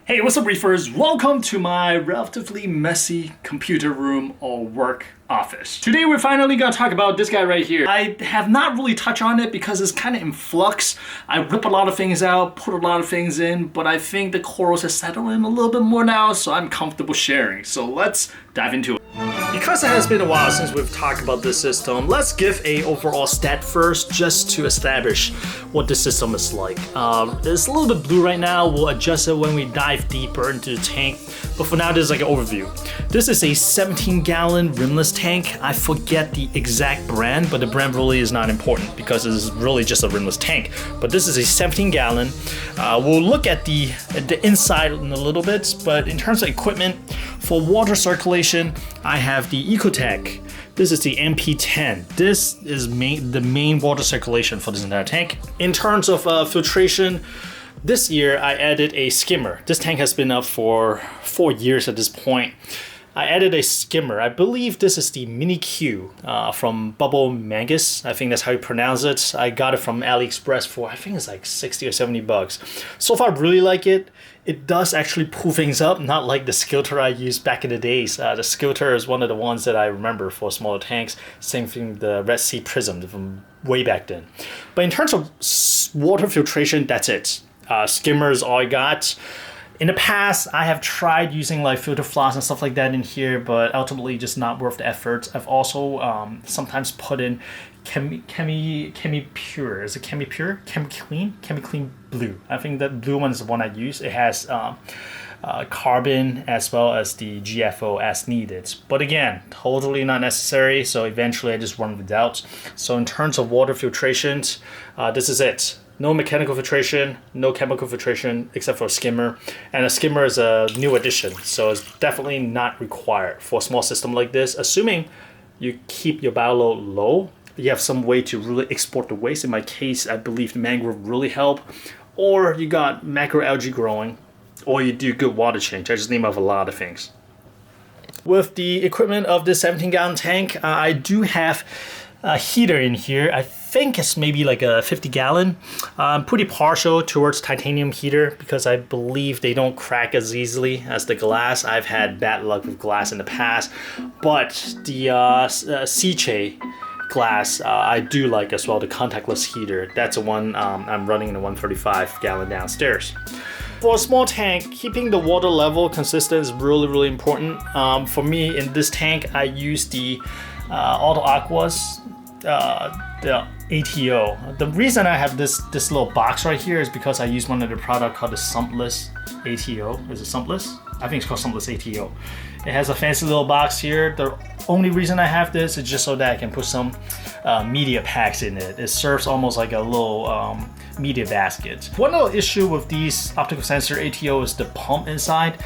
Hey, what's up, Reefers? Welcome to my relatively messy computer room or work office. Today we're finally gonna talk about this guy right here. I have not really touched on it because it's kind of in flux. I rip a lot of things out, put a lot of things in, but I think the corals have settled in a little bit more now, so I'm comfortable sharing. So let's dive into it. Because it has been a while since we've talked about this system, let's give a overall stat first just to establish what this system is like. It's a little bit blue right now. We'll adjust it when we dive deeper into the tank, but for now this is like an overview. This is a 17-gallon rimless tank. I forget the exact brand, but the brand really is not important because it's really just a rimless tank. But this is a 17-gallon. We'll look at the inside in a little bit, but in terms of equipment, for water circulation, I have the EcoTech. This is the MP10. This is the main water circulation for this entire tank. In terms of filtration, this year I added a skimmer. This tank has been up for 4 years at this point. I added a skimmer. I believe this is the Mini Q from Bubble Mangus. I think that's how you pronounce it. I got it from AliExpress for, I think it's like 60 or 70 bucks. So far I really like it. It does actually pull things up, not like the skilter I used back in the days. The skilter is one of the ones that I remember for smaller tanks. Same thing, the Red Sea Prism from way back then. But in terms of water filtration, that's it. Skimmer is all I got. In the past, I have tried using like filter floss and stuff like that in here, but ultimately just not worth the effort. I've also sometimes put in Chemi Pure. Is it Chemi Pure? Chemi Clean Blue. I think that blue one is the one I use. It has carbon as well as the GFO as needed. But again, totally not necessary. So eventually I just run without. So in terms of water filtrations, this is it. No mechanical filtration, no chemical filtration except for a skimmer. And a skimmer is a new addition, so it's definitely not required for a small system like this. Assuming you keep your bioload low, you have some way to really export the waste. In my case, I believe the mangrove really help. Or you got macro algae growing, or you do good water change. I just name off a lot of things. With the equipment of this 17-gallon tank, I do have a heater in here. I think it's maybe like a 50-gallon. I'm pretty partial towards titanium heater because I believe they don't crack as easily as the glass. I've had bad luck with glass in the past, but the Seche glass I do like as well, the contactless heater. That's the one I'm running in a 135-gallon downstairs. For a small tank, keeping the water level consistent is really important. For me, in this tank, I use the Auto Aquas, the ATO. The reason I have this little box right here is because I use one of the product called the Sumpless ATO. Is it Sumpless? I think it's called Sumpless ATO. It has a fancy little box here. The only reason I have this is just so that I can put some media packs in it. It serves almost like a little media basket. One little issue with these optical sensor ATO is the pump inside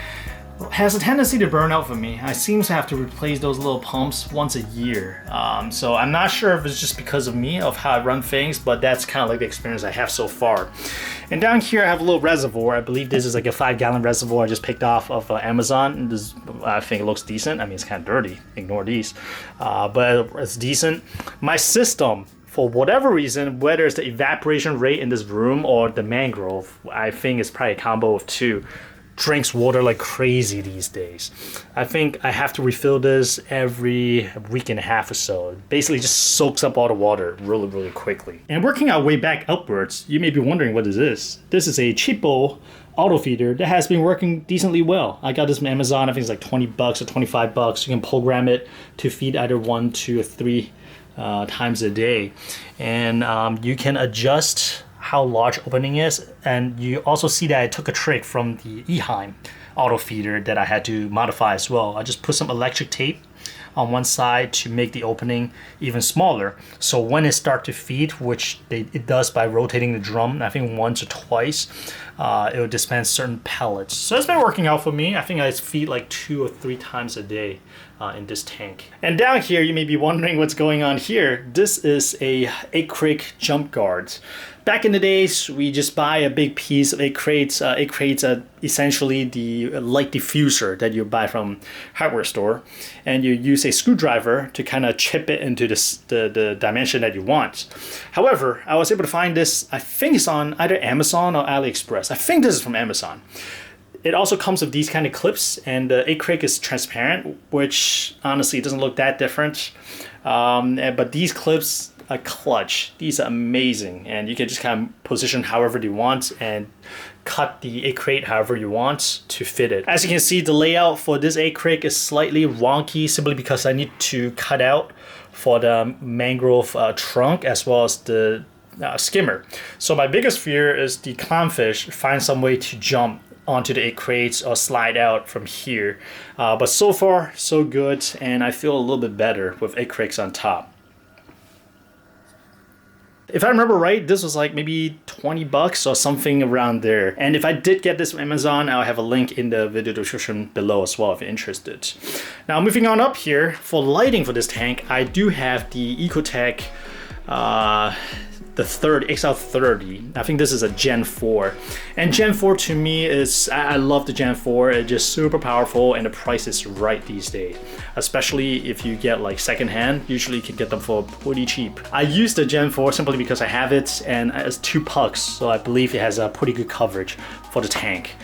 has a tendency to burn out for me. I seem to have to replace those little pumps once a year. So I'm not sure if it's just because of me, of how I run things, but that's kind of like the experience I have so far. And down here I have a little reservoir. I believe this is like a 5-gallon reservoir I just picked off of Amazon. And this, I think it looks decent. I mean, it's kind of dirty, ignore these, but it's decent. My system, for whatever reason, whether it's the evaporation rate in this room or the mangrove, I think it's probably a combo of two, drinks water like crazy these days. I think I have to refill this every week and a half or so. It basically just soaks up all the water really quickly. And working our way back upwards, you may be wondering what is this? This is a cheapo auto feeder that has been working decently well. I got this from Amazon. I think it's like 20 bucks or 25 bucks. You can program it to feed either 1, 2, or 3 times a day. And you can adjust how large opening is, and you also see that I took a trick from the Eheim auto feeder that I had to modify as well. I just put some electric tape on one side to make the opening even smaller, so when it starts to feed, which it does by rotating the drum, I think once or twice, it will dispense certain pellets. So it's been working out for me. I think I feed like 2 or 3 times a day in this tank. And down here, you may be wondering what's going on here. This is a 8 crate jump guard. Back in the days, we just buy a big piece of 8 crates. 8 crates are essentially the light diffuser that you buy from hardware store, and you use a screwdriver to kind of chip it into the dimension that you want. However, I was able to find this, I think it's on either Amazon or AliExpress. I think this is from Amazon. It also comes with these kind of clips, and the acrylic is transparent, which honestly doesn't look that different. But these clips are clutch. These are amazing, and you can just kind of position however you want and cut the acrylic however you want to fit it. As you can see, the layout for this acrylic is slightly wonky simply because I need to cut out for the mangrove trunk as well as the skimmer. So my biggest fear is the clownfish find some way to jump onto the acrylics or slide out from here. But so far, so good, and I feel a little bit better with acrylics on top. If I remember right, this was like maybe 20 bucks or something around there. And if I did get this from Amazon, I'll have a link in the video description below as well if you're interested. Now moving on up here, for lighting for this tank, I do have the Ecotech the XL30. I think this is a Gen 4. And Gen 4 to me is, I love the Gen 4. It's just super powerful and the price is right these days. Especially if you get like secondhand, usually you can get them for pretty cheap. I use the Gen 4 simply because I have it and it's 2 pucks. So I believe it has a pretty good coverage for the tank.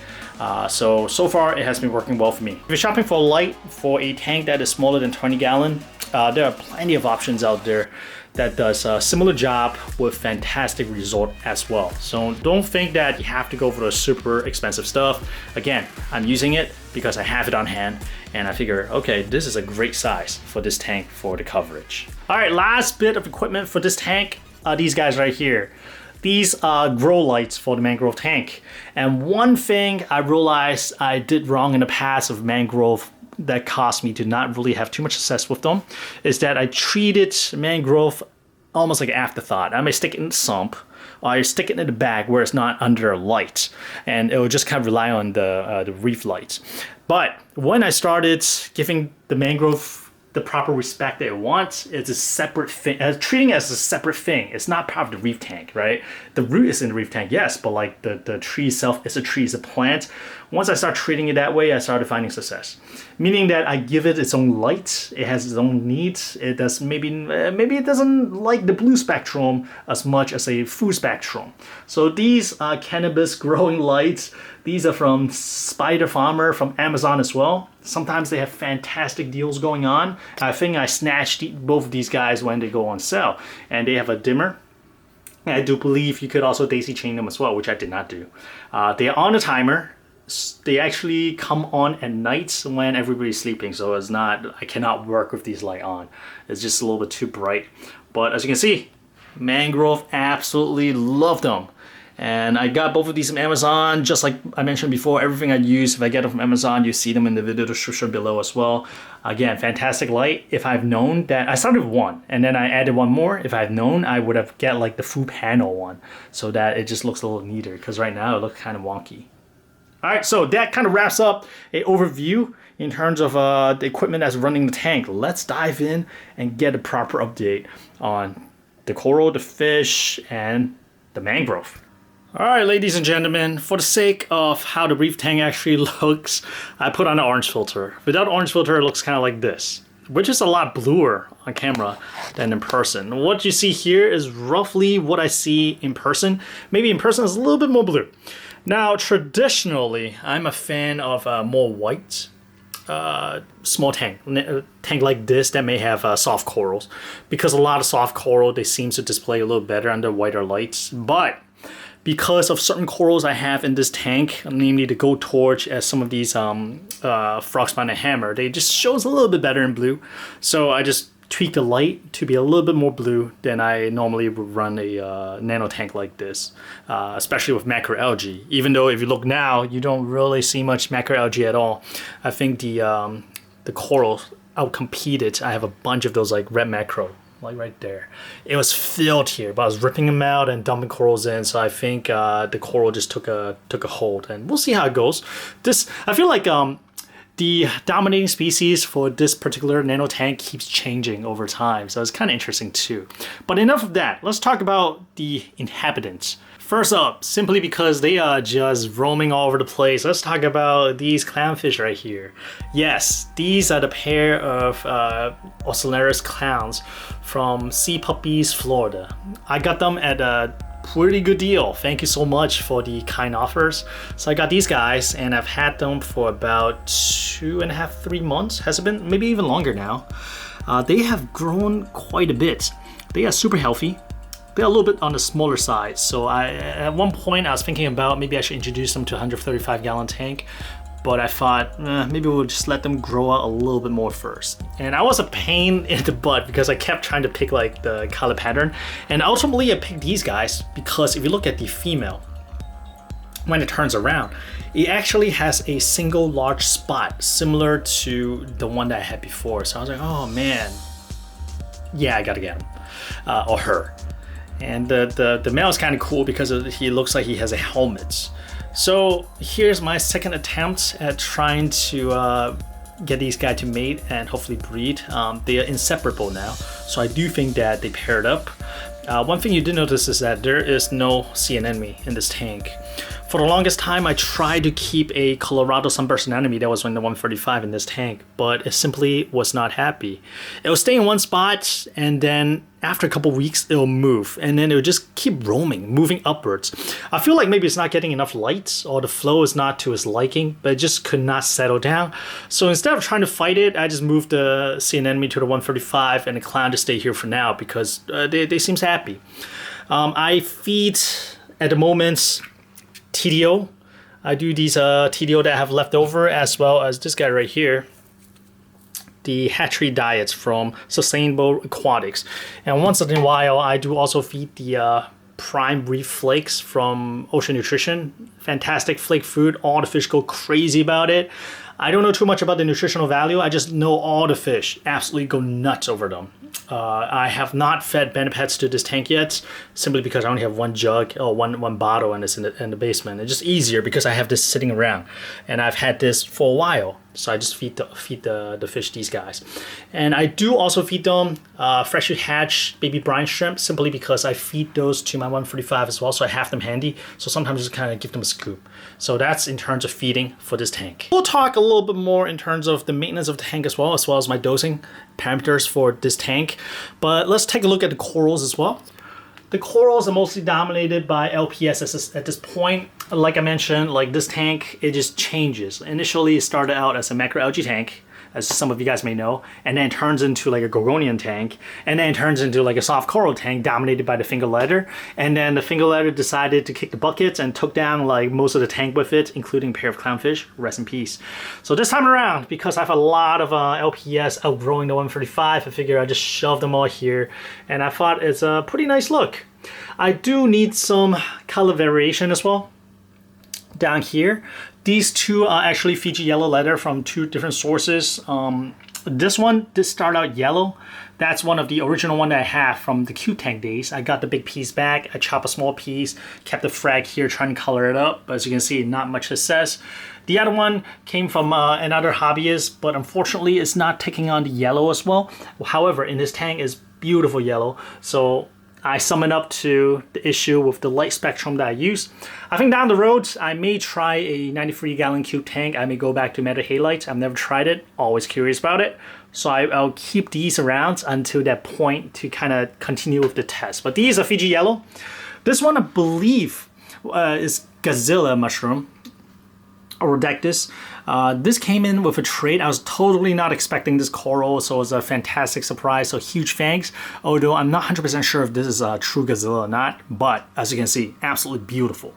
So far it has been working well for me. If you're shopping for a light for a tank that is smaller than 20 gallon, there are plenty of options out there that does a similar job with fantastic result as well. So don't think that you have to go for the super expensive stuff. Again, I'm using it because I have it on hand and I figure, okay, this is a great size for this tank for the coverage. All right, last bit of equipment for this tank are these guys right here. These are grow lights for the Mangrove tank. And one thing I realized I did wrong in the past of Mangrove that caused me to not really have too much success with them is that I treated Mangrove almost like an afterthought. I may stick it in the sump or I stick it in the bag where it's not under a light and it will just kind of rely on the Reef lights. But when I started giving the Mangrove the proper respect that it wants, it's a separate thing, treating it as a separate thing. It's not part of the reef tank, right? The root is in the reef tank, yes, but like the tree itself is a tree, it's a plant. Once I start treating it that way, I started finding success. Meaning that I give it its own light, it has its own needs. It does maybe it doesn't like the blue spectrum as much as a food spectrum. So these are cannabis growing lights. These are from Spider Farmer from Amazon as well. Sometimes they have fantastic deals going on. I think I snatched both of these guys when they go on sale. And they have a dimmer. And I do believe you could also daisy chain them as well, which I did not do. They are on a timer. They actually come on at nights when everybody's sleeping. So it's not, I cannot work with these lights on. It's just a little bit too bright. But as you can see, Mangrove absolutely love them. And I got both of these from Amazon, just like I mentioned before. Everything I use, if I get them from Amazon, you see them in the video description below as well. Again, fantastic light. If I've known that, I started with one and then I added one more. If I'd known, I would have get like the full panel one so that it just looks a little neater, because right now it looks kind of wonky. All right, so that kind of wraps up an overview in terms of the equipment that's running the tank. Let's dive in and get a proper update on the coral, the fish, and the mangrove. All right, ladies and gentlemen, for the sake of how the reef tank actually looks, I put on an orange filter. Without orange filter, it looks kind of like this, which is a lot bluer on camera than in person. What you see here is roughly what I see in person. Maybe in person it's a little bit more blue. Now, traditionally, I'm a fan of more white, small tank like this that may have soft corals, because a lot of soft coral, they seem to display a little better under whiter lights. But because of certain corals I have in this tank, namely the gold torch, as some of these frog spiny hammer, they just shows a little bit better in blue. So I just tweak the light to be a little bit more blue than I normally would run a nano tank like this, especially with macro algae. Even though if you look now, you don't really see much macro algae at all. I think the corals outcompeted. I have a bunch of those like red macro, like right there. It was filled here, but I was ripping them out and dumping corals in, so I think the coral just took a hold, and we'll see how it goes. I feel like the dominating species for this particular nano tank keeps changing over time, so it's kind of interesting too. But enough of that. Let's talk about the inhabitants. First up, simply because they are just roaming all over the place, let's talk about these clownfish right here. Yes, these are the pair of Ocellaris clowns from Sea Puppies, Florida. I got them at pretty good deal. Thank you so much for the kind offers. So I got these guys and I've had them for about 2.5, 3 months. Has it been? Maybe even longer now. They have grown quite a bit. They are super healthy. They're a little bit on the smaller side. So at one point I was thinking about maybe I should introduce them to a 135-gallon tank. But I thought maybe we'll just let them grow out a little bit more first. And I was a pain in the butt because I kept trying to pick like the color pattern. And ultimately I picked these guys because if you look at the female, when it turns around, it actually has a single large spot similar to the one that I had before. So I was like, oh man, yeah, I gotta get him, or her. And the male is kind of cool because he looks like he has a helmet. So here's my second attempt at trying to get these guys to mate and hopefully breed. They are inseparable now, so I do think that they paired up. One thing you did notice is that there is no sea anemone in this tank. For the longest time, I tried to keep a Colorado sunburst anemone that was in the 135 in this tank, but it simply was not happy. It will stay in one spot, and then after a couple weeks, it'll move, and then it'll just keep roaming, moving upwards. I feel like maybe it's not getting enough light, or the flow is not to its liking, but it just could not settle down. So instead of trying to fight it, I just moved the sea anemone to the 135, and the clown to stay here for now because they seem happy. I feed at the moment TDO. I do these TDO that I have left over, as well as this guy right here, the hatchery diets from Sustainable Aquatics. And once in a while, I do also feed the prime reef flakes from Ocean Nutrition. Fantastic flake food. All the fish go crazy about it. I don't know too much about the nutritional value. I just know all the fish absolutely go nuts over them. I have not fed Benepets to this tank yet, simply because I only have one jug or one bottle, and it's in the basement. It's just easier because I have this sitting around, and I've had this for a while. So I just feed the fish these guys. And I do also feed them freshly hatched baby brine shrimp, simply because I feed those to my 145 as well, so I have them handy. So sometimes just kind of give them a scoop. So that's in terms of feeding for this tank. We'll talk a little bit more in terms of the maintenance of the tank as well as my dosing parameters for this tank. But let's take a look at the corals as well. The corals are mostly dominated by LPS at this point. Like I mentioned, like this tank, it just changes. Initially, it started out as a Macro Algae Tank, as some of you guys may know, and then it turns into like a Gorgonian Tank, and then it turns into like a soft coral tank dominated by the finger ladder. And then the finger ladder decided to kick the bucket and took down like most of the tank with it, including a pair of clownfish. Rest in peace. So this time around, because I have a lot of LPS outgrowing the 135, I figured I'd just shove them all here, and I thought it's a pretty nice look. I do need some color variation as well. Down here, these two are actually Fiji yellow leather from two different sources. This one did start out yellow. That's one of the original one that I have from the Q tank days. I got the big piece back, I chopped a small piece, kept the frag here trying to color it up, but as you can see, not much success. The other one came from another hobbyist, but unfortunately it's not taking on the yellow as well. However, in this tank is beautiful yellow, so I sum it up to the issue with the light spectrum that I use. I think down the road, I may try a 93-gallon cube tank. I may go back to meta halite. I've never tried it, always curious about it. So I'll keep these around until that point to kind of continue with the test. But these are Fiji yellow. This one, I believe, is Gazilla mushroom, or Rhodectus. This came in with a trade. I was totally not expecting this coral, so it was a fantastic surprise. So huge fangs, although I'm not 100% sure if this is a true Gazilla or not, but as you can see, absolutely beautiful.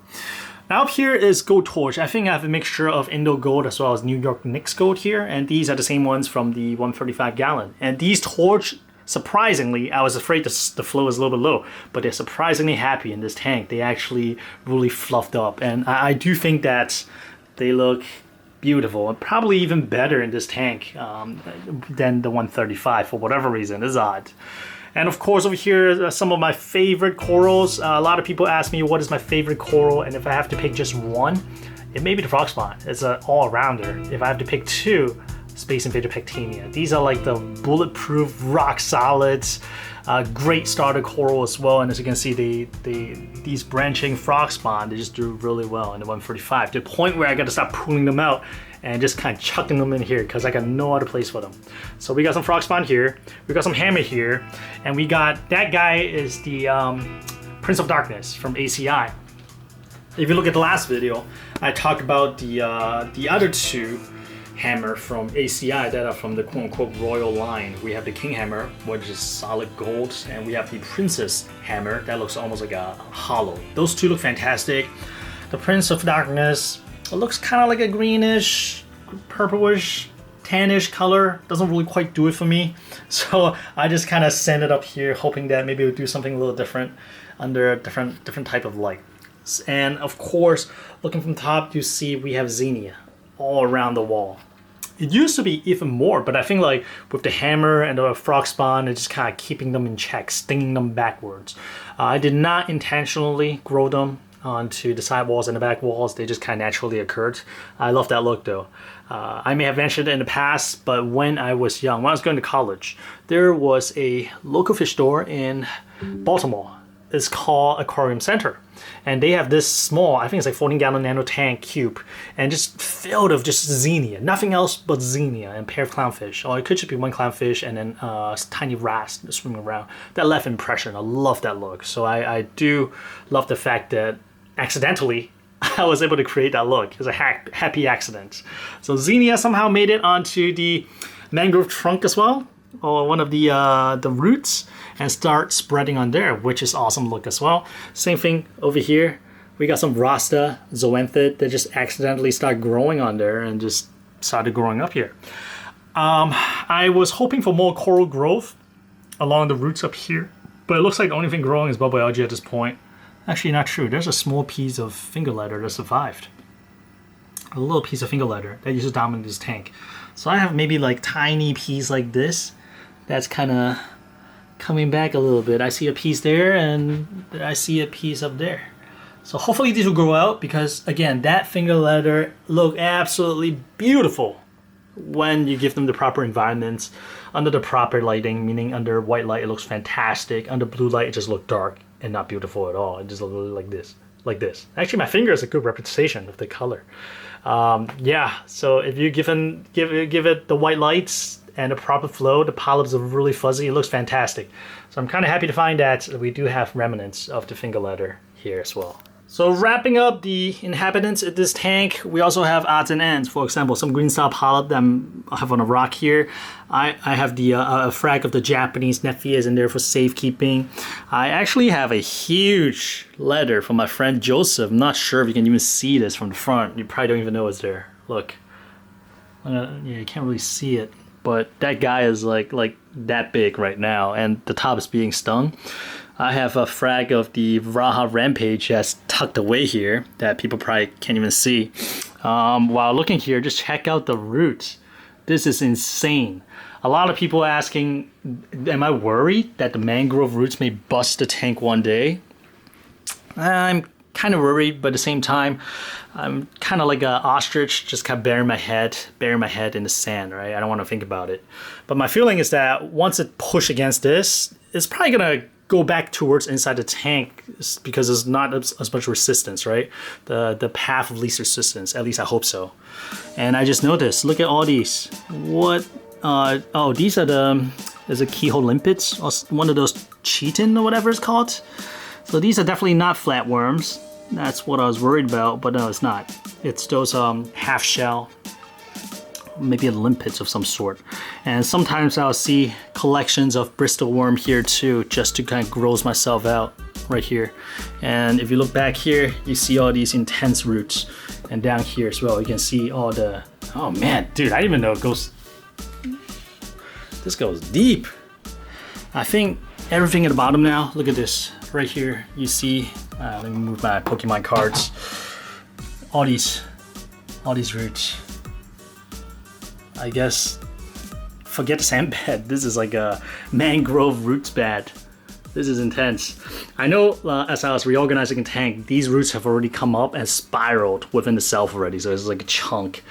Now up here is Gold Torch. I think I have a mixture of Indo Gold as well as New York Nicks Gold here, and these are the same ones from the 135 gallon. And these torch, surprisingly, I was afraid the flow is a little bit low, but they're surprisingly happy in this tank. They actually really fluffed up, and I do think that they look beautiful, and probably even better in this tank than the 135 for whatever reason. It's odd. And of course over here are some of my favorite corals. A lot of people ask me what is my favorite coral, and if I have to pick just one, it may be the frog spawn. It's an all-rounder. If I have to pick two, Space Invader Pectania. These are like the bulletproof, rock solid, great starter coral as well. And as you can see, these branching frog spawn, they just do really well in the 145, to the point where I got to stop pulling them out and just kind of chucking them in here because I got no other place for them. So we got some frog spawn here, we got some hammer here, and we got, that guy is the Prince of Darkness from ACI. If you look at the last video, I talked about the other two hammer from ACI that are from the quote-unquote royal line. We have the King hammer, which is solid gold, and we have the Princess hammer that looks almost like a hollow. Those two look fantastic. The Prince of Darkness, it looks kind of like a greenish, purplish, tannish color. Doesn't really quite do it for me. So I just kind of send it up here, hoping that maybe it would do something a little different under a different type of light. And of course, looking from top, you see we have Xenia all around the wall. It used to be even more, but I think like with the hammer and the frog spawn, it's just kind of keeping them in check, stinging them backwards. I did not intentionally grow them onto the side walls and the back walls. They just kind of naturally occurred. I love that look though. I may have mentioned it in the past, but when I was young, when I was going to college, there was a local fish store in Baltimore. It's called Aquarium Center. And they have this small, I think it's like 14-gallon Nano tank cube, and just filled of just Xenia, nothing else but Xenia and a pair of clownfish. Or it could just be one clownfish and then tiny wrasse swimming around. That left impression. I love that look. So I do love the fact that accidentally I was able to create that look. It was a happy accident. So Xenia somehow made it onto the mangrove trunk as well, or one of the roots, and start spreading on there, which is awesome look as well. Same thing over here. We got some Rasta zoanthid that just accidentally started growing on there and just started growing up here. I was hoping for more coral growth along the roots up here, but it looks like the only thing growing is bubble algae at this point. Actually not true. There's a small piece of finger ladder that survived. A little piece of finger ladder that used to dominate this tank. So I have maybe like tiny piece like this that's kind of coming back a little bit. I see a piece there and I see a piece up there. So hopefully these will grow out, because again, that finger ladder look absolutely beautiful when you give them the proper environments, under the proper lighting, meaning under white light it looks fantastic, under blue light it just looks dark and not beautiful at all. It just looks like this. Actually, my finger is a good representation of the color. Yeah, so if you give it the white lights and the proper flow, the polyps are really fuzzy. It looks fantastic. So I'm kind of happy to find that we do have remnants of the finger ladder here as well. So wrapping up the inhabitants of this tank, we also have odds and ends. For example, some green star polyp that I have on a rock here. I have the a frag of the Japanese Nephias in there for safekeeping. I actually have a huge letter from my friend Joseph. I'm not sure if you can even see this from the front. You probably don't even know it's there. Look. Yeah, you can't really see it, but that guy is like that big right now, and the top is being stung. I have a frag of the Vraha Rampage that's tucked away here that people probably can't even see. While looking here, just check out the roots. This is insane. A lot of people asking, am I worried that the mangrove roots may bust the tank one day? I'm kind of worried, but at the same time, I'm kind of like an ostrich, just kind of burying my head in the sand, right? I don't want to think about it. But my feeling is that once it pushes against this, it's probably going to go back towards inside the tank, because there's not as much resistance, right? The path of least resistance, at least I hope so. And I just noticed, look at all these. What? Oh, these are there's a keyhole limpets, or one of those chitin or whatever it's called. So these are definitely not flatworms. That's what I was worried about, but no, it's not. It's those half shell, maybe a limpets of some sort. And sometimes I'll see collections of Bristol worm here too, just to kind of gross myself out right here. And if you look back here, you see all these intense roots. And down here as well, you can see all the, oh man, dude, I didn't even know it goes, this goes deep. I think everything at the bottom now, look at this, right here, you see, let me move my Pokemon cards. All these roots. I guess, forget the sand bed. This is like a mangrove roots bed. This is intense. I know as I was reorganizing a tank, these roots have already come up and spiraled within the self already, so it's like a chunk.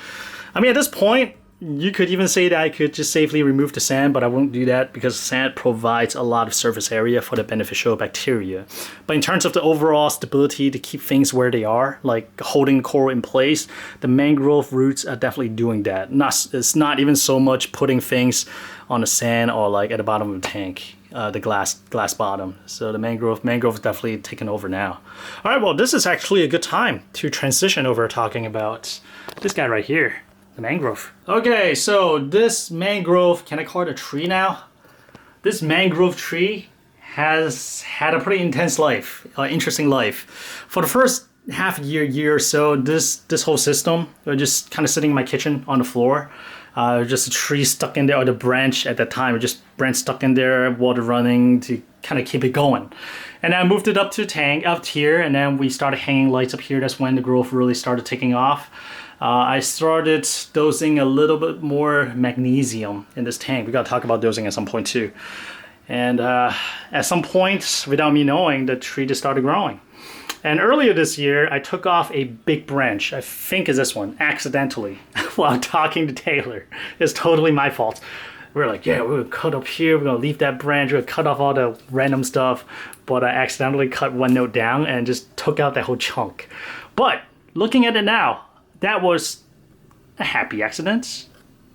I mean, at this point, you could even say that I could just safely remove the sand, but I won't do that because sand provides a lot of surface area for the beneficial bacteria. But in terms of the overall stability to keep things where they are, like holding coral in place, the mangrove roots are definitely doing that. It's not even so much putting things on the sand or like at the bottom of the tank. the glass bottom. So the mangrove is definitely taken over now. All right, well, this is actually a good time to transition over talking about this guy right here, the mangrove. Okay, so this mangrove, can I call it a tree now? This mangrove tree has had a pretty intense life, interesting life. For the first half year or so, this whole system was just kind of sitting in my kitchen on the floor. Just a tree stuck in there, or the branch at that time, just branch stuck in there, water running to kind of keep it going. And I moved it up to the tank, up here, and then we started hanging lights up here. That's when the growth really started taking off. I started dosing a little bit more magnesium in this tank. We gotta talk about dosing at some point too. And at some point, without me knowing, the tree just started growing. And earlier this year, I took off a big branch, I think is this one, accidentally, while talking to Taylor. It's totally my fault. We're like, yeah, we're gonna cut up here, we're gonna leave that branch, we're gonna cut off all the random stuff. But I accidentally cut one note down and just took out that whole chunk. But looking at it now, that was a happy accident,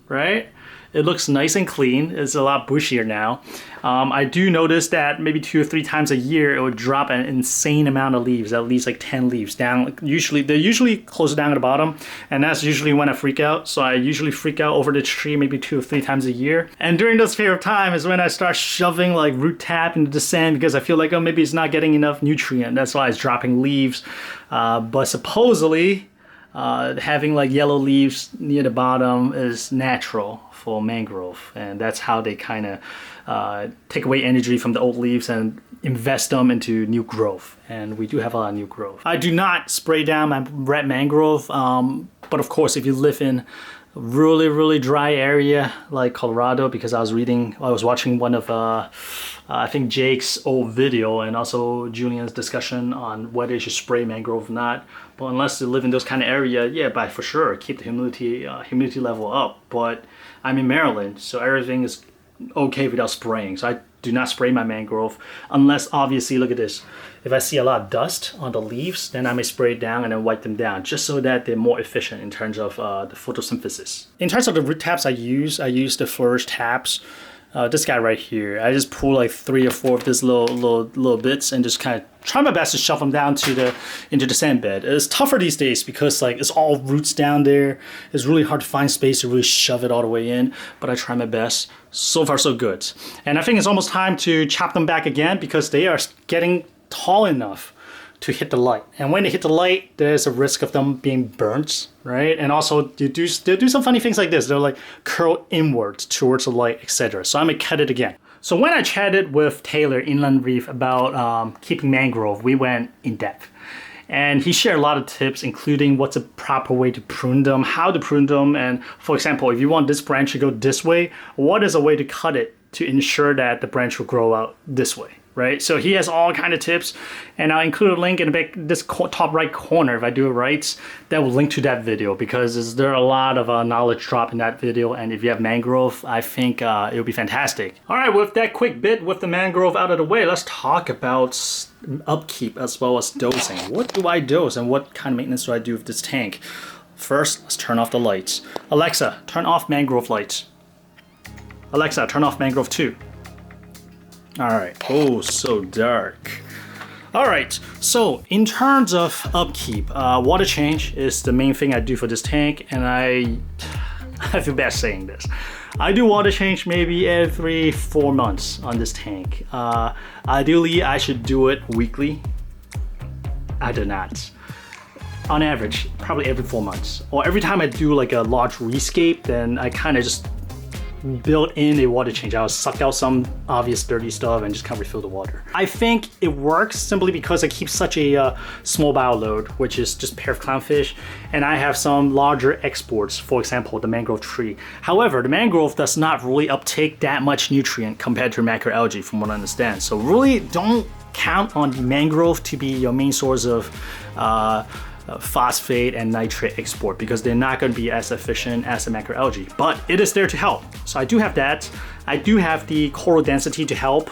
right? It looks nice and clean. It's a lot bushier now. I do notice that maybe 2 or 3 times a year it would drop an insane amount of leaves, at least like 10 leaves down. They're usually closer down at the bottom, and that's usually when I freak out. So I usually freak out over the tree maybe 2 or 3 times a year. And during this period of time is when I start shoving like root tap into the sand because I feel like, oh, maybe it's not getting enough nutrient. That's why it's dropping leaves. But supposedly, having like yellow leaves near the bottom is natural for mangrove, and that's how they kind of take away energy from the old leaves and invest them into new growth. And we do have a lot of new growth. I do not spray down my red mangrove, but of course if you live in a really dry area like Colorado, because I was watching one of I think Jake's old video and also Julian's discussion on whether you should spray mangrove or not. But unless you live in those kind of area, yeah, but for sure keep the humidity level up. But I'm in Maryland, so everything is okay without spraying. So I do not spray my mangrove unless, obviously, look at this. If I see a lot of dust on the leaves, then I may spray it down and then wipe them down, just so that they're more efficient in terms of the photosynthesis. In terms of the root taps I use the Flourish taps. This guy right here, I just pull like 3 or 4 of these little bits and just kind of try my best to shove them down into the sand bed. It's tougher these days because like it's all roots down there. It's really hard to find space to really shove it all the way in, but I try my best. So far so good. And I think it's almost time to chop them back again because they are getting tall enough to hit the light. And when they hit the light, there's a risk of them being burnt, right? And also they'll do some funny things like this. They'll like curl inwards towards the light, etc. So I'm gonna cut it again. So when I chatted with Taylor Inland Reef about keeping mangrove, we went in depth. And he shared a lot of tips, including what's a proper way to prune them, how to prune them, and for example, if you want this branch to go this way, what is a way to cut it to ensure that the branch will grow out this way, right? So he has all kind of tips, and I'll include a link in the back, this top right corner, if I do it right, that will link to that video, because there are a lot of knowledge drop in that video, and if you have mangrove, I think it'll be fantastic. All right, with that quick bit with the mangrove out of the way, let's talk about upkeep as well as dosing. What do I dose and what kind of maintenance do I do with this tank? First, let's turn off the lights. Alexa, turn off mangrove lights. Alexa, turn off mangrove 2. All right, oh, so dark. All right, so in terms of upkeep, water change is the main thing I do for this tank, and I feel bad saying this. I do water change maybe every 4 months on this tank. Ideally, I should do it weekly. I do not. On average, probably every 4 months. Or every time I do like a large rescape, then I kind of just build in a water change. I'll suck out some obvious dirty stuff and just kind of refill the water. I think it works simply because I keep such a small bio load, which is just a pair of clownfish, and I have some larger exports, for example, the mangrove tree. However, the mangrove does not really uptake that much nutrient compared to macroalgae, from what I understand. So really don't count on the mangrove to be your main source of phosphate and nitrate export, because they're not going to be as efficient as the macroalgae, but it is there to help. So I do have that. I do have the coral density to help.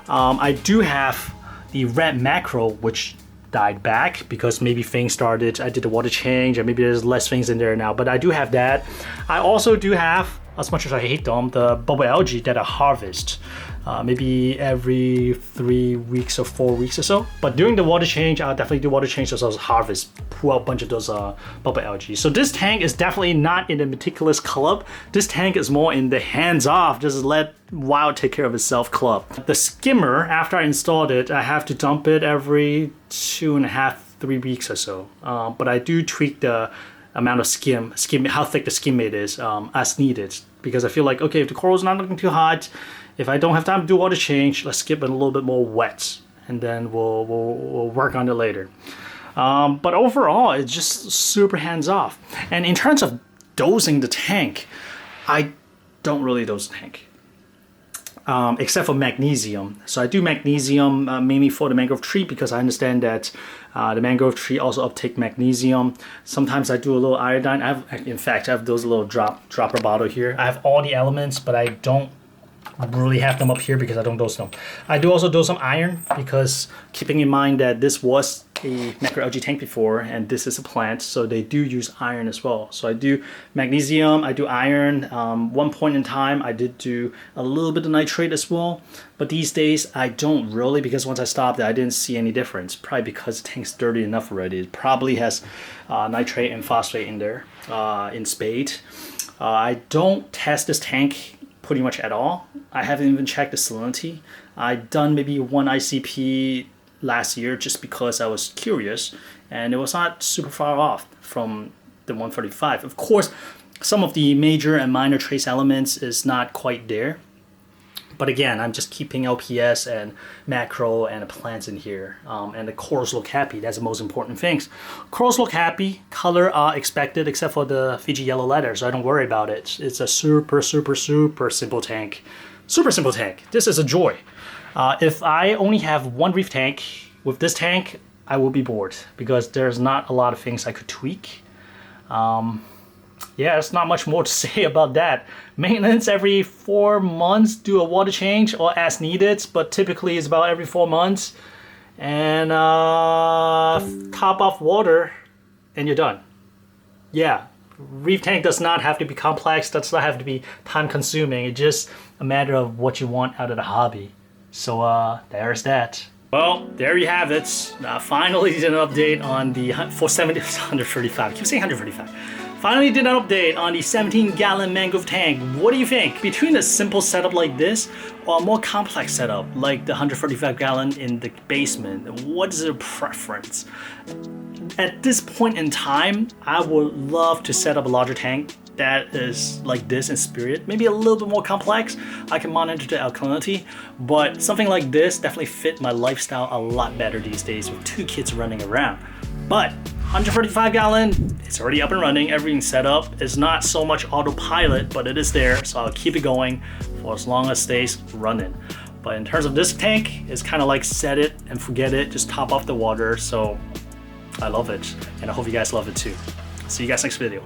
I do have the red macro, which died back because maybe things started, I did the water change and maybe there's less things in there now, but I do have that. I also do have, as much as I hate them, the bubble algae that I harvest. maybe every 3 weeks or 4 weeks or so. But during the water change, I'll definitely do water change as well as harvest, pull out a bunch of those bubble algae. So this tank is definitely not in the meticulous club. This tank is more in the hands-off, just let wild take care of itself club. The skimmer, after I installed it, I have to dump it every 2.5, 3 weeks or so. But I do tweak the amount of skim, how thick the skim it is as needed. Because I feel like, okay, if the coral's not looking too hot, if I don't have time to do water change, let's skip it a little bit more wet, and then we'll work on it later. But overall, it's just super hands-off. And in terms of dosing the tank, I don't really dose the tank. Except for magnesium. So I do magnesium mainly for the mangrove tree because I understand that the mangrove tree also uptake magnesium. Sometimes I do a little iodine. In fact, I have those little dropper bottle here. I have all the elements, but I don't really have them up here because I don't dose them. I do also dose some iron because keeping in mind that this was a macro algae tank before and this is a plant, so they do use iron as well. So I do magnesium, I do iron. One point in time I did do a little bit of nitrate as well, but these days I don't really, because once I stopped it I didn't see any difference. Probably because the tank's dirty enough already. It probably has nitrate and phosphate in there in spade. I don't test this tank pretty much at all. I haven't even checked the salinity. I done maybe one ICP last year just because I was curious, and it was not super far off from the 135. Of course, some of the major and minor trace elements is not quite there. But again, I'm just keeping LPS and macro and the plants in here. And the corals look happy. That's the most important things. Corals look happy. Color are expected except for the Fiji yellow leather, so I don't worry about it. It's a super, super, super simple tank. Super simple tank. This is a joy. If I only have one reef tank, with this tank, I will be bored because there's not a lot of things I could tweak. Yeah, there's not much more to say about that. Maintenance every 4 months, do a water change or as needed, but typically it's about every 4 months. And top off water and you're done. Yeah, reef tank does not have to be complex, does not have to be time consuming. It's just a matter of what you want out of the hobby. So there's that. Well, there you have it. Finally did an update on the 135. I keep saying 135. Finally did an update on the 17-gallon mangrove tank. What do you think? Between a simple setup like this or a more complex setup like the 135-gallon in the basement, what is your preference? At this point in time, I would love to set up a larger tank that is like this in spirit, maybe a little bit more complex. I can monitor the alkalinity, but something like this definitely fit my lifestyle a lot better these days with 2 kids running around. But 135-gallon, it's already up and running, everything's set up. It's not so much autopilot, but it is there, so I'll keep it going for as long as it stays running. But in terms of this tank, it's kind of like set it and forget it, just top off the water, so I love it, and I hope you guys love it too. See you guys next video.